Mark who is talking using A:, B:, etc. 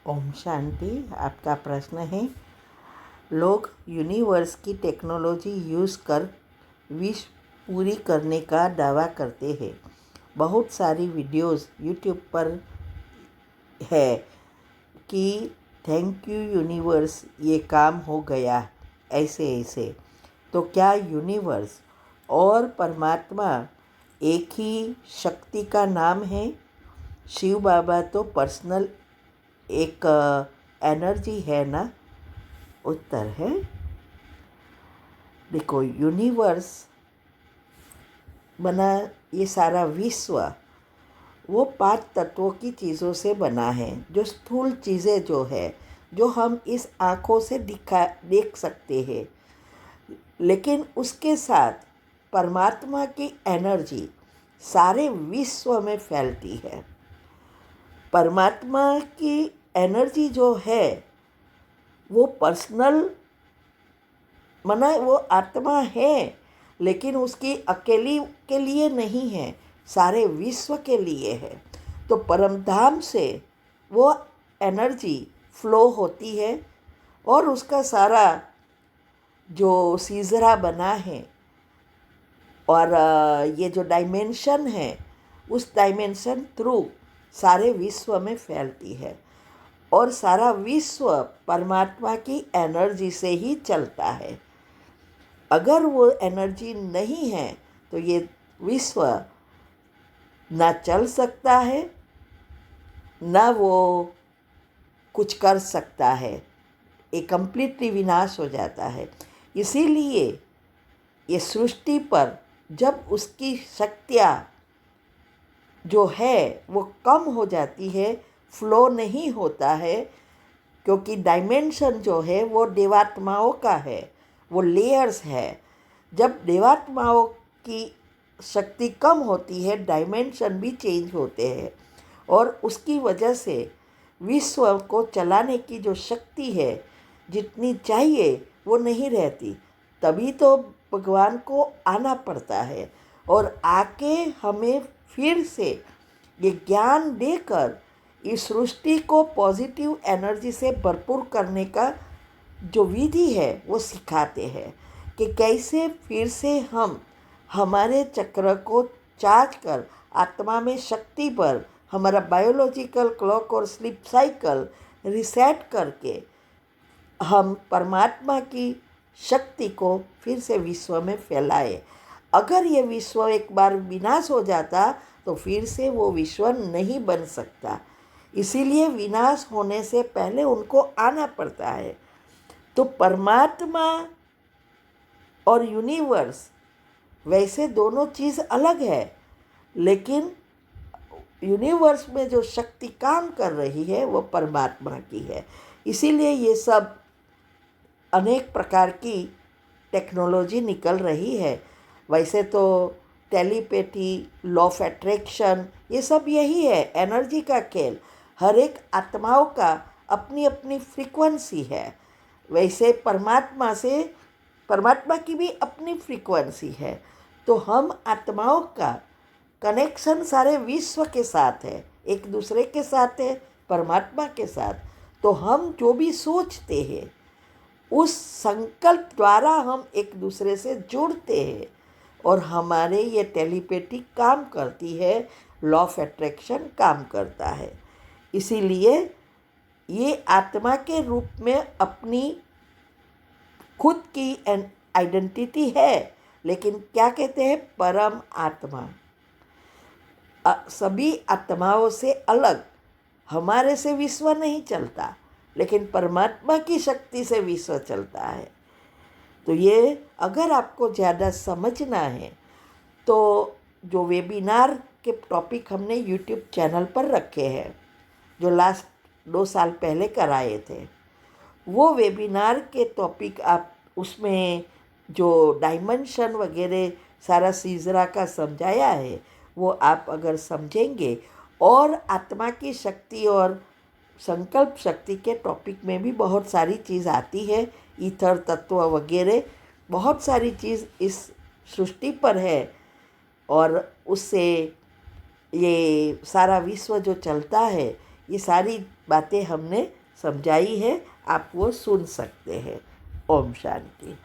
A: ओम शांति। आपका प्रश्न है, लोग यूनिवर्स की टेक्नोलॉजी यूज़ कर विश पूरी करने का दावा करते हैं। बहुत सारी वीडियोस यूट्यूब पर है कि थैंक यू यूनिवर्स, ये काम हो गया ऐसे ऐसे। तो क्या यूनिवर्स और परमात्मा एक ही शक्ति का नाम है? शिव बाबा तो पर्सनल एक एनर्जी है ना? उत्तर है, देखो, यूनिवर्स बना, ये सारा विश्व वो 5 तत्वों की चीज़ों से बना है। जो स्थूल चीज़ें जो है, जो हम इस आँखों से देख सकते हैं, लेकिन उसके साथ परमात्मा की एनर्जी सारे विश्व में फैलती है। परमात्मा की एनर्जी जो है वो पर्सनल मना, वो आत्मा है, लेकिन उसकी अकेली के लिए नहीं है, सारे विश्व के लिए है। तो परमधाम से वो एनर्जी फ्लो होती है और उसका सारा जो सीजरा बना है और ये जो डायमेंशन है, उस डायमेंशन थ्रू सारे विश्व में फैलती है और सारा विश्व परमात्मा की एनर्जी से ही चलता है। अगर वो एनर्जी नहीं है तो ये विश्व ना चल सकता है, ना वो कुछ कर सकता है, ये कंप्लीटली विनाश हो जाता है। इसीलिए ये सृष्टि पर जब उसकी शक्तियाँ जो है वो कम हो जाती है, फ्लो नहीं होता है, क्योंकि डायमेंशन जो है वो देवात्माओं का है, वो लेयर्स है। जब देवात्माओं की शक्ति कम होती है, डायमेंशन भी चेंज होते हैं और उसकी वजह से विश्व को चलाने की जो शक्ति है, जितनी चाहिए वो नहीं रहती। तभी तो भगवान को आना पड़ता है और आके हमें फिर से ये ज्ञान देकर इस सृष्टि को पॉजिटिव एनर्जी से भरपूर करने का जो विधि है वो सिखाते हैं कि कैसे फिर से हम हमारे चक्र को चार्ज कर आत्मा में शक्ति पर हमारा बायोलॉजिकल क्लॉक और स्लीप साइकिल रिसेट करके हम परमात्मा की शक्ति को फिर से विश्व में फैलाए। अगर ये विश्व एक बार विनाश हो जाता तो फिर से वो विश्व नहीं बन सकता। इसीलिए विनाश होने से पहले उनको आना पड़ता है। तो परमात्मा और यूनिवर्स, वैसे दोनों चीज़ अलग है, लेकिन यूनिवर्स में जो शक्ति काम कर रही है वो परमात्मा की है। इसीलिए ये सब अनेक प्रकार की टेक्नोलॉजी निकल रही है। वैसे तो टेलीपैथी, लॉ ऑफ अट्रैक्शन, ये सब यही है, एनर्जी का खेल। हर एक आत्माओं का अपनी अपनी फ्रीक्वेंसी है। वैसे परमात्मा की भी अपनी फ्रीक्वेंसी है। तो हम आत्माओं का कनेक्शन सारे विश्व के साथ है, एक दूसरे के साथ है, परमात्मा के साथ। तो हम जो भी सोचते हैं उस संकल्प द्वारा हम एक दूसरे से जुड़ते हैं और हमारे ये टेलीपैथी काम करती है, लॉ ऑफ अट्रैक्शन काम करता है। इसीलिए ये आत्मा के रूप में अपनी खुद की आइडेंटिटी है, लेकिन क्या कहते हैं, परम आत्मा। सभी आत्माओं से अलग हमारे से विश्व नहीं चलता, लेकिन परमात्मा की शक्ति से विश्व चलता है। तो ये अगर आपको ज़्यादा समझना है तो जो वेबिनार के टॉपिक हमने यूट्यूब चैनल पर रखे हैं, जो लास्ट 2 साल पहले कराए थे, वो वेबिनार के टॉपिक आप उसमें जो डायमेंशन वगैरह सारा सीजरा का समझाया है, वो आप अगर समझेंगे और आत्मा की शक्ति और संकल्प शक्ति के टॉपिक में भी बहुत सारी चीज़ आती है, ईथर तत्व वगैरह बहुत सारी चीज़ इस सृष्टि पर है और उससे ये सारा विश्व जो चलता है, ये सारी बातें हमने समझाई है, आप वो सुन सकते हैं। ओम शांति।